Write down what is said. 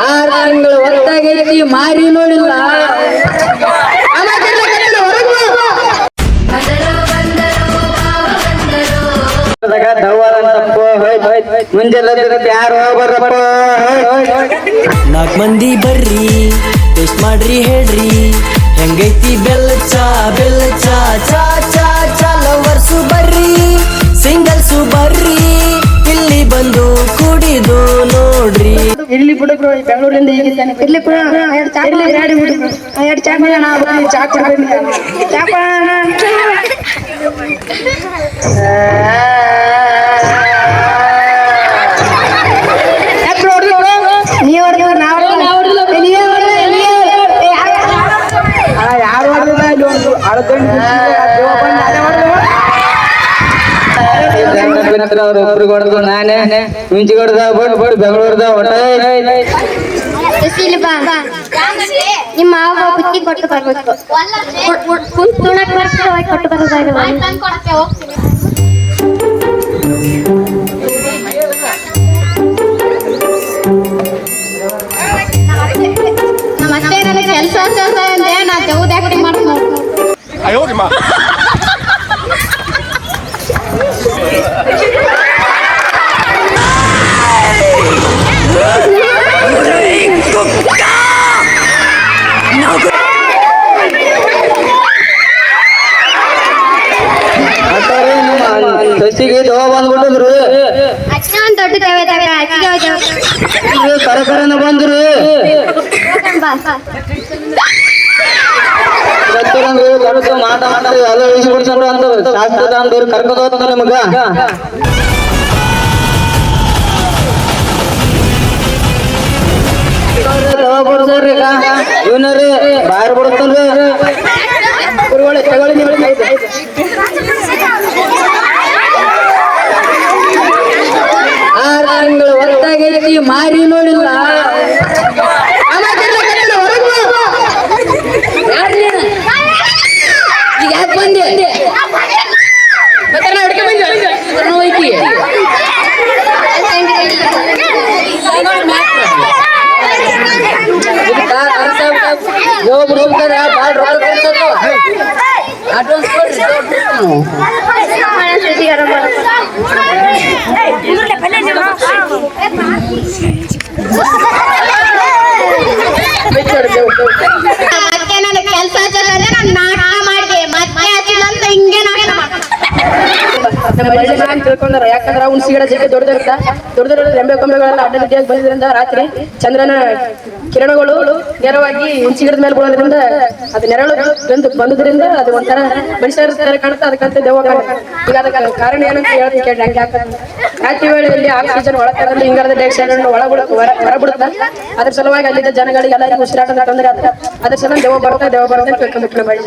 6 ತಿಂಗಳು ಹೊತ್ತಾಗೈತಿ ಮಾರಿ ನೋಡಿಲ್ಲ ಮುಂಜಾನೆ ಯಾರು ಬರ್ರಪ್ಪ 4 ಮಂದಿ ಬರ್ರಿ ಟೇಸ್ಟ್ ಮಾಡ್ರಿ ಹೇಳ್ರಿ ಹೆಂಗೈತಿ ಬೆಲ್ಲ ಚಾ ಚಾ ಚಾ ಲವರ್ಸು ಬರ್ರಿ ಸಿಂಗಲ್ಸು ಬರ್ರಿ ಇಲ್ಲಿ ಬಂದು ಕುಡಿದು ನೋಡ್ರಿ. ಇಲ್ಲಿ ಬಿಡುಗ್ರು ಬೆಂಗಳೂರಿಂದ ಈಗ ಇಲ್ಲಿ ಎರಡು ಚಾ ಒಬ್ರು ಕೊಡದು ನಾನೇ ಮುಂಚೆ ಕೊಡ್ದ ಬಡ್ ಬೆಂಗಳೂರ್ದ ನಿಮ್ಮ ಮಾವ ಬುತ್ತಿ ಕೊಟ್ಟು ಬರ್ಬೇಕು ತುಣಕ್ ಬರ್ತಾರೆ ಕೊಟ್ಟು ಬರೋದಾದ್ರೆ ನಮ್ಮತ್ತೆ ನನಗೆ ಕೆಲಸ ಅಂದೆ ನಾ ಜೌದ್ ಆಕ್ಟಿಂಗ್ ಮಾಡ್ತೀನಿ. ಸಸಿಗೆ ದವಾ ಬಂದ್ಬಿಟ್ಟಿದ್ರು ಅಷ್ಟೊಂದು ದೊಡ್ಡ ಕರಕರನ ಬಂದ್ರು ಮಾತಾಡ್ತಾರೆ ಎಲ್ಲ ಇಳಿಸ್ಬಿಡ್ಸಂಡ್ರು ಅಂತ ಶಾಸ್ತ್ರದ ಅಂದವ್ರು ಕರ್ಕೊಂಡು ಹೋಗ್ತಾರೆ ನಿಮಗ ದವಾ ಬಿಡ್ಸವ್ರಿ ಇವನರಿ ಬಾರಿ ಬಿಡುತ್ತಲ್ರಿ ತಗೊಳ್ಳಿ ನೀವು 6 ತಿಂಗಳು ಹೊತ್ತಾಗೈತಿ ಮಾರಿ ನೋಡಿಲ್ಲ ಈಗ ಯಾಕೆ ಬಂದೆ ಮತ್ತೆ ನನಗೆ ಕೆಲಸ ನಾನು ನಾಟಕ ಮಾಡಿದೆ ಮತ್ತೆ ಹಚ್ಚಿಲ್ಲ ಅಂತ ಹಿಂಗೆ ನಾಟಕ ತಿಳ್ಕೊಂಡಾರ ಯಾಕಂದ್ರೆ ಅವ್ನು ಸಿಗಡ ಜಗ್ಗೆ ದೊಡ್ಡದಿರುತ್ತ ದೊಡ್ಡ ರೆಂಬೆ ಕೊಂಬೆಗಳೆಲ್ಲ ಅಡ್ಡ ದಿಡ್ಡಿಯಾಗಿ ಬಂದಿದ್ರಿಂದ ರಾತ್ರಿ ಚಂದ್ರನ ಕಿರಣಗಳು ನೇರವಾಗಿ ಹುಣಸಿಗಿಡದ ಮೇಲೆ ಬೀಳೋದ್ರಿಂದ ಅದು ನೆರಳು ಬಂದುದ್ರಿಂದ ಅದು ಒಂಥರ ಮನುಷ್ಯರ ಕಾಣುತ್ತೆ ಅದಕ್ಕಂತ ದೆವ್ವ ಕಾಣುತ್ತೆ. ಈಗ ಅದಕ್ಕೆ ಕಾರಣ ಏನಂತ ಹೇಳ್ತೀನಿ ಕೇಳಿ ಹಂಗೆ ಆಗ್ತದೆ ರಾತ್ರಿ ವೇಳೆಯಲ್ಲಿ ಆಕ್ಸಿಜನ್ ಒಳಗಡೆ ಇಂಗಾಲದ ಡೈಆಕ್ಸೈಡ್ ಹೊರಬಿಡುತ್ತೆ ಅದ್ರ ಸಲುವಾಗಿ ಅಲ್ಲಿದ್ದ ಜನಗಳಿಗೆ ಎಲ್ಲರಿಗೂ ಉಸಿರಾಟದ ತೊಂದರೆ ಆಗ್ತದೆ ಅದ್ರ ಸಲ ದೆವ್ವ ಬರುತ್ತೆ ಕೇಳ್ಕೊಂಡ್ಬಿಟ್ಟು ಮಾಡಿ